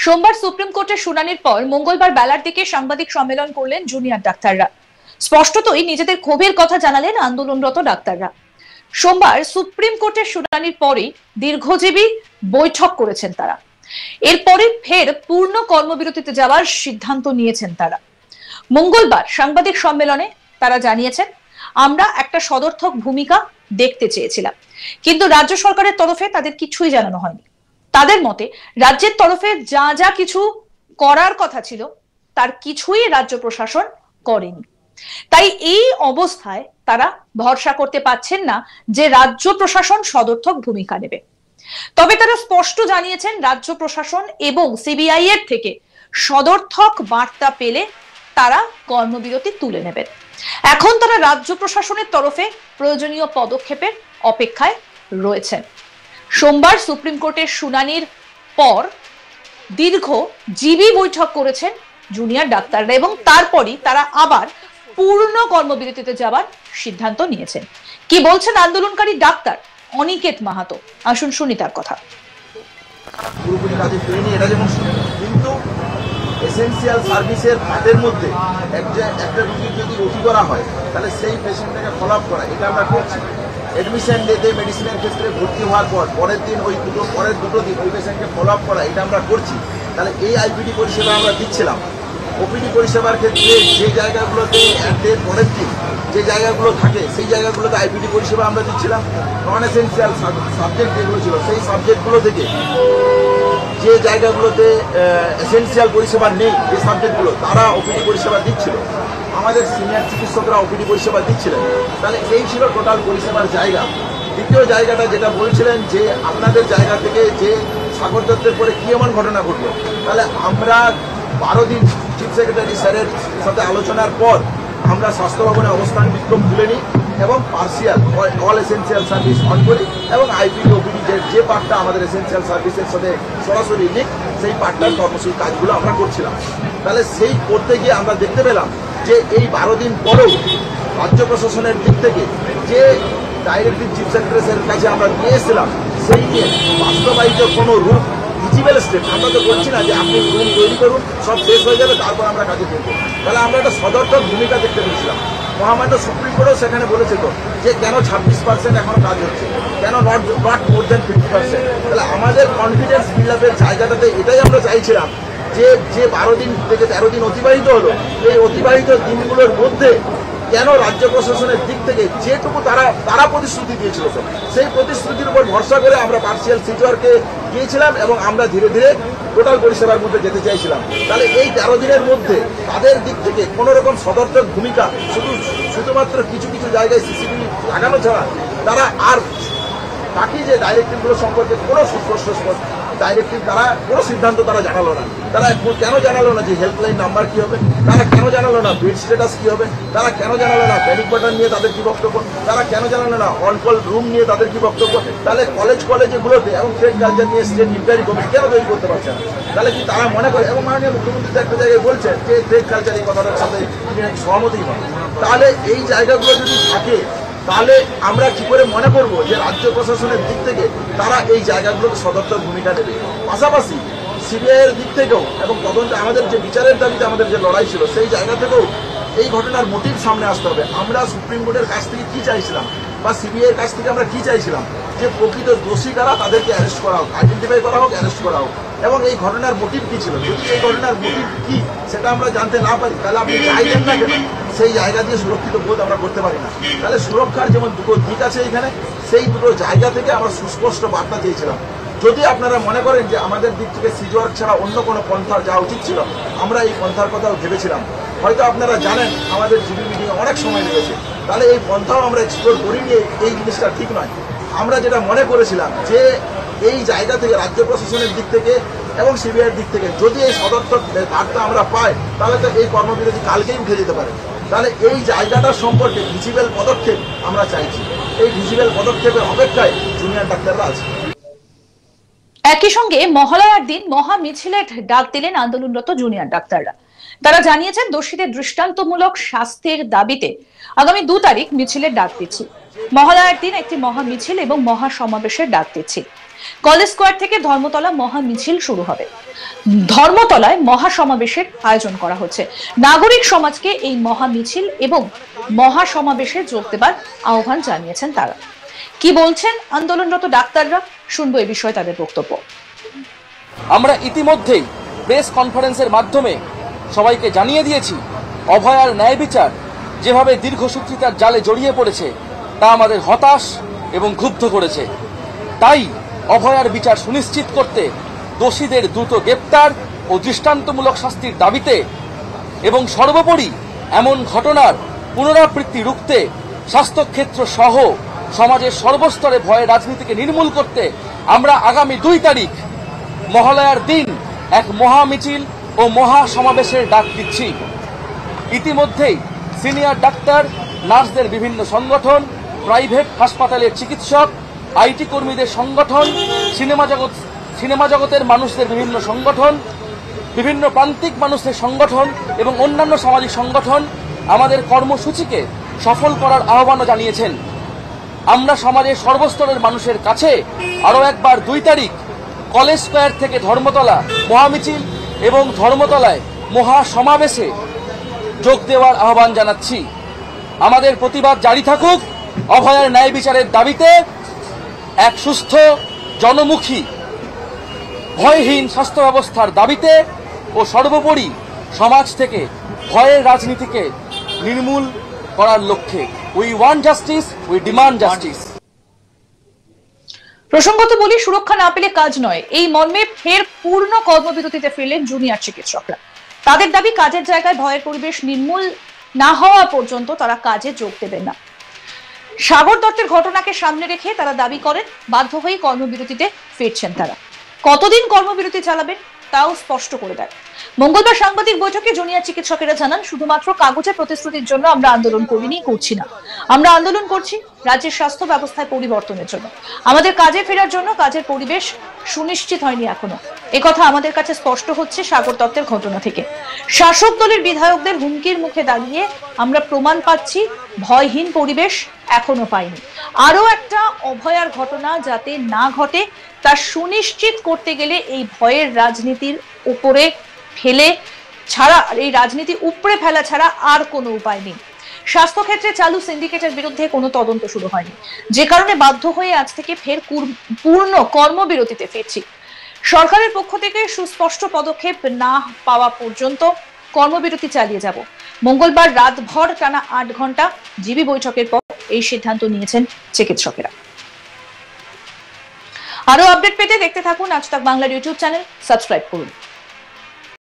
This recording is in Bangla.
সোমবার সুপ্রিম কোর্টের শুনানির পর মঙ্গলবার বেলার দিকে সাংবাদিক সম্মেলন করলেন জুনিয়র ডাক্তাররা। স্পষ্টতই নিজেদের ক্ষোভের কথা জানালেন আন্দোলনরত ডাক্তাররা। সোমবার সুপ্রিম কোর্টের শুনানির পরেই দীর্ঘজীবী বৈঠক করেছেন তারা। এরপরে ফের পূর্ণ কর্মবিরতিতে যাওয়ার সিদ্ধান্ত নিয়েছেন তারা। মঙ্গলবার সাংবাদিক সম্মেলনে তারা জানিয়েছেন, আমরা একটা সদর্থক ভূমিকা দেখতে চেয়েছিলাম, কিন্তু রাজ্য সরকারের তরফে তাদের কিছুই জানানো হয়নি। তাদের মতে রাজ্যের তরফে যা যা কিছু করার কথা ছিল তার কিছুই রাজ্য প্রশাসন করেনি। তাই এই অবস্থায় তারা ভরসা করতে পারছেন না যে রাজ্য প্রশাসন সদর্থক ভূমিকা নেবে। তবে তারা স্পষ্ট জানিয়েছেন, রাজ্য প্রশাসন এবং সিবিআই এর থেকে সদর্থক বার্তা পেলে তারা কর্মবিরতি তুলে নেবেন। এখন তারা রাজ্য প্রশাসনের তরফে প্রয়োজনীয় পদক্ষেপের অপেক্ষায় রয়েছেন। সোমবার সুপ্রিম কোর্টের শুনানির পর দীর্ঘজীবী বৈঠক করেছেন জুনিয়র ডাক্তাররা এবং তারপরই তারা আবার পূর্ণ কর্মবিরতিতে যাবার সিদ্ধান্ত নিয়েছেন। কি বলছেন আন্দোলনকারী ডাক্তার অনিকেত মাহাতো, আসুন শুনি তার কথা। কিন্তু এসেনশিয়াল সার্ভিসের খাতের মধ্যে একটা রোগীর যদি ওটি করা হয় তাহলে সেই পেশেন্টটাকে ফলো আপ করা, এটা আমরা করছি। অ্যাডমিশন ডেতে মেডিসিনের ক্ষেত্রে ভর্তি হওয়ার পর পরের দিন পরের দুটো দিন ওই পেশেন্টকে ফলো আপ করা, এটা আমরা করছি। তাহলে এই আইপিডি পরিষেবা আমরা দিচ্ছিলাম। ওপিডি পরিষেবার ক্ষেত্রে যে জায়গাগুলোতে ডের পরের দিন যে জায়গাগুলো থাকে সেই জায়গাগুলোতে আইপিডি পরিষেবা আমরা দিচ্ছিলাম। নন এসেন্সিয়াল সাবজেক্ট যেগুলো ছিল সেই সাবজেক্টগুলো থেকে যে জায়গাগুলোতে এসেন্সিয়াল পরিষেবা নেই যে সাবজেক্টগুলো, তারা ওপিডি পরিষেবা দিচ্ছিল। আমাদের সিনিয়র চিকিৎসকরা ওপিডি পরিষেবা দিচ্ছিলেন। তাহলে এই ছিল টোটাল পরিষেবার জায়গা। দ্বিতীয় জায়গাটা যেটা বলছিলেন যে আপনাদের জায়গা থেকে যে সাগর দত্তের পরে কি এমন ঘটনা ঘটলো, তাহলে আমরা 12 দিন চিফ সেক্রেটারি স্যারের সাথে আলোচনার পর আমরা স্বাস্থ্য ভবনে অবস্থান বিক্ষোভ তুলে নিই এবং partial all essential service on করি এবং আইপিডি ওপিডি যে পার্টটা আমাদের এসেন্সিয়াল সার্ভিসের সাথে সরাসরি লিঙ্ক, সেই পার্টটার কর্মসূচি কাজগুলো আমরা করছিলাম। তাহলে সেই করতে গিয়ে আমরা দেখতে পেলাম যে এই 12 দিন পরেও রাজ্য প্রশাসনের দিক থেকে যে ডাইরেক্টিভ চিফ সেক্রেটারির কাছে আমরা নিয়ে এসেছিলাম, সেই নিয়ে বাস্তবায়িত কোনো রূপ ভিজিবল স্টেপ আমরা তো করছি না যে আপনি রুম তৈরি করুন, সব শেষ হয়ে যাবে তারপর আমরা কাজে করবো। তাহলে আমরা একটা সদর্থক ভূমিকা দেখতে পেয়েছিলাম। মহামান্য সুপ্রিম কোর্টও সেখানে বলেছে তো যে কেন 26% এখনো কাজ হচ্ছে, কেন নট মোর দেন 50%। তাহলে আমাদের কনফিডেন্স বিল্ড আপের জায়গাটাতে এটাই আমরা চাইছিলাম যে 12 দিন থেকে 13 দিন অতিবাহিত হলো, এই অতিবাহিত দিনগুলোর মধ্যে কেন রাজ্য প্রশাসনের দিক থেকে যেটুকু তারা প্রতিশ্রুতি দিয়েছিল সেই প্রতিশ্রুতির উপর ভরসা করে আমরা পার্সিয়াল সিজুয়ারকে গিয়েছিলাম এবং আমরা ধীরে ধীরে টোটাল পরিষেবার মধ্যে যেতে চাইছিলাম। তাহলে এই 13 দিনের মধ্যে তাদের দিক থেকে কোনো রকম সদর্থক ভূমিকা শুধুমাত্র কিছু কিছু জায়গায় সিসিটিভি লাগানো ছাড়া তারা আর বাকি যে ডাইরেক্টিভগুলো সম্পর্কে কোনো সুস্পষ্ট ডাইরেক্টিভ তারা কোনো সিদ্ধান্ত তারা জানালো না। তারা কেন জানালো না যে হেল্পলাইন নাম্বার কি হবে, তারা কেন জানালো না বেড স্ট্যাটাস কি হবে, তারা কেন জানালো না প্যানিক বাটন নিয়ে তাদের কি বক্তব্য, তারা কেন জানালো না অন কল রুম নিয়ে তাদের কি বক্তব্য। তাহলে কলেজগুলোতে এবং ট্রেড কালচার নিয়ে স্টেট ইনকোয়ারি কমিটি কেন তৈরি করতে পারছে না? তাহলে কি তারা মনে করে, এবং মাননীয় মুখ্যমন্ত্রী একটা জায়গায় বলছেন যে ট্রেড কালচার এই কথাটার সাথে তিনি সহমতই হন। তাহলে এই জায়গাগুলো যদি থাকে তাহলে আমরা কি করে মনে করব যে রাজ্য প্রশাসনের দিক থেকে তারা এই জায়গাগুলোতে সদর্থক ভূমিকা নেবে। পাশাপাশি সিবিআই এর দিক থেকেও এবং তদন্ত আমাদের যে বিচারের দাবিতে আমাদের যে লড়াই ছিল সেই জায়গা থেকেও এই ঘটনার মোটিভ সামনে আসতে হবে। আমরা সুপ্রিম কোর্টের কাছ থেকে কি চাইছিলাম বা সিবিআই এর কাছ থেকে আমরা কি চাইছিলাম যে প্রকৃত দোষী কারা তাদেরকে অ্যারেস্ট করা হোক, আইডেন্টিফাই করা হোক, অ্যারেস্ট করা হোক। এবং এই ঘটনার মোটিভ কি ছিল, যদি এই ঘটনার মোটিভ কি সেটা আমরা জানতে না পারি তাহলে আপনি চাইলেন না কেন সেই জায়গা দিয়ে সুরক্ষিত বোধ আমরা করতে পারি না। তাহলে সুরক্ষার যেমন দুটো দিক আছে এখানে, সেই দুটো জায়গা থেকে আমরা সুস্পষ্ট বার্তা চেয়েছিলাম। যদি আপনারা মনে করেন যে আমাদের দিক থেকে সিজওয়ার্ক ছাড়া অন্য কোনো পন্থা যাওয়া উচিত ছিল, আমরা এই পন্থার কথাও ভেবেছিলাম। হয়তো আপনারা জানেন আমাদের জিবি মিটিংয়ে অনেক সময় লেগেছে, তাহলে এই পন্থাও আমরা এক্সপ্লোর করি নিয়ে এই জিনিসটা ঠিক নয়। আমরা যেটা মনে করেছিলাম যে এই জায়গা থেকে রাজ্য প্রশাসনের দিক থেকে এবং সিবিআইয়ের দিক থেকে যদি এই সদর্থক বার্তা আমরা পাই তাহলে তো এই কর্মবিরতি কালকেই উঠে যেতে পারে। তাহলে এই জায়গাটার সম্পর্কে ভিজিবল পদক্ষেপ আমরা চাইছি। এই ভিজিবল পদক্ষেপের অপেক্ষায় জুনিয়র ডাক্তাররা আছে। একই সঙ্গে মহালয়ার দিন মহা মিছিলের ডাক দিলেন আন্দোলনরত জুনিয়র ডাক্তাররা। তারা জানিয়েছেন, দোষীদের দৃষ্টান্তমূলক শাস্তির দাবিতে আগামী 2 তারিখ মিছিলের ডাক দিচ্ছি। মহালয়ার দিন একটি মহা মিছিল এবং মহা সমাবেশের ডাক দিচ্ছি। কলেজ স্কোয়ার থেকে ধর্মতলা মহা মিছিল শুরু হবে। ধর্মতলায় মহা সমাবেশের আয়োজন করা হচ্ছে। নাগরিক সমাজকে এই মহা মিছিল এবং মহা সমাবেশে যোগ দেবার আহ্বান জানিয়েছেন তারা। কি বলছেন আন্দোলনরত ডাক্তাররা, শুনবো এই বিষয়ে তাদের বক্তব্য। আমরা ইতিমধ্যেই প্রেস কনফারেন্সের মাধ্যমে সবাইকে জানিয়ে দিয়েছি, অভয়ার ন্যায় বিচার যেভাবে দীর্ঘসূত্রিতার জালে জড়িয়ে পড়েছে তা আমাদের হতাশ এবং ক্ষুব্ধ করেছে। তাই অভয়ার বিচার সুনিশ্চিত করতে দোষীদের দ্রুত গ্রেপ্তার ও দৃষ্টান্তমূলক শাস্তির দাবিতে এবং সর্বোপরি এমন ঘটনার পুনরাবৃত্তি রুখতে স্বাস্থ্যক্ষেত্র সহ সমাজের সর্বস্তরে ভয়ের রাজনীতিকে নির্মূল করতে আমরা আগামী 2 তারিখ মহালয়ার দিন এক মহা মিছিল ও মহা সমাবেশের ডাক দিচ্ছি। ইতিমধ্যেই সিনিয়র ডাক্তার, নার্সদের বিভিন্ন সংগঠন, প্রাইভেট হাসপাতালের চিকিৎসক, আইটি কর্মীদের সংগঠন, সিনেমা জগতের মানুষদের বিভিন্ন সংগঠন, বিভিন্ন প্রান্তিক মানুষদের সংগঠন এবং অন্যান্য সামাজিক সংগঠন আমাদের কর্মসূচিকে সফল করার আহ্বানও জানিয়েছেন। আমরা সমাজের সর্বস্তরের মানুষের কাছে আরও একবার 2 তারিখ কলেজ স্কোয়ার থেকে ধর্মতলা মহামিছিল এবং ধর্মতলায় মহা সমাবেশে যোগ দেওয়ার আহ্বান জানাচ্ছি। আমাদের প্রতিবাদ জারি থাকুক। অভয়ার ন্যায় বিচারের দাবিতে এক সুস্থ, জনমুখী, ভয়হীন স্বাস্থ্য ব্যবস্থার দাবিতে ও সর্বোপরি সমাজ থেকে ভয়ের রাজনীতিকে নির্মূল করার লক্ষ্যে we want justice, we demand justice. প্রসঙ্গত বলি, সুরক্ষা না পেলে কাজ নয়, এই মর্মে ফের পূর্ণ কর্মবিরতিতে ফিরলেন জুনিয়র চিকিৎসকরা। তাদের দাবি, কাজের জায়গায় ভয়ের পরিবেশ নির্মূল না হওয়া পর্যন্ত তারা কাজে যোগ দেবেন না। সাগর দত্তের ঘটনাকে সামনে রেখে তারা দাবি করেন বাধ্য হয়ে কর্মবিরতিতে ফিরছেন তারা। কতদিন কর্মবিরতি চালাবেন তাও স্পষ্ট করে দেয়। মঙ্গলবার সাংবাদিক বৈঠকে জুনিয়র চিকিৎসকেরা জানান, শুধুমাত্র কাগজে প্রতিশ্রুতির জন্য আমরা আন্দোলন করছি না। আমরা আন্দোলন করছি রাজ্যের স্বাস্থ্য ব্যবস্থায় পরিবর্তনের জন্য। আমাদের কাজে ফেরার জন্য কাজের পরিবেশ সুনিশ্চিত হয়নি এখনো। একথা আমাদের কাছে স্পষ্ট হচ্ছে সাগর দত্তের ঘটনা থেকে। শাসক দলের বিধায়কদের হুমকির মুখে দাঁড়িয়ে আমরা প্রমাণ পাচ্ছি ভয়হীন পরিবেশ এখনো পাইনি। আরো একটা অভয়ার ঘটনা যাতে না ঘটে তা সুনিশ্চিত করতে গেলে এই ভয়ের রাজনীতির উপরে ফেলে ছাড়া, এই রাজনীতি উপড়ে ফেলা ছাড়া আর কোনো উপায় নেই। স্বাস্থ্যক্ষেত্রে চালু সিন্ডিকেটের বিরুদ্ধে কোনো তদন্ত শুরু হয়নি, যে কারণে বাধ্য হয়ে আজ থেকে ফের পূর্ণ কর্মবিরতিতে ফিরছি। সরকারের পক্ষ থেকে সুস্পষ্ট পদক্ষেপ না পাওয়া পর্যন্ত কর্মবিরতি চালিয়ে যাব। মঙ্গলবার রাতভর টানা 8 ঘন্টা জিবি বৈঠকের পর এই সিদ্ধান্ত নিয়েছেন চিকিৎসকেরা। আরো আপডেট পেতে দেখতে থাকুন আজ তাক বাংলার ইউটিউব চ্যানেল, সাবস্ক্রাইব করুন।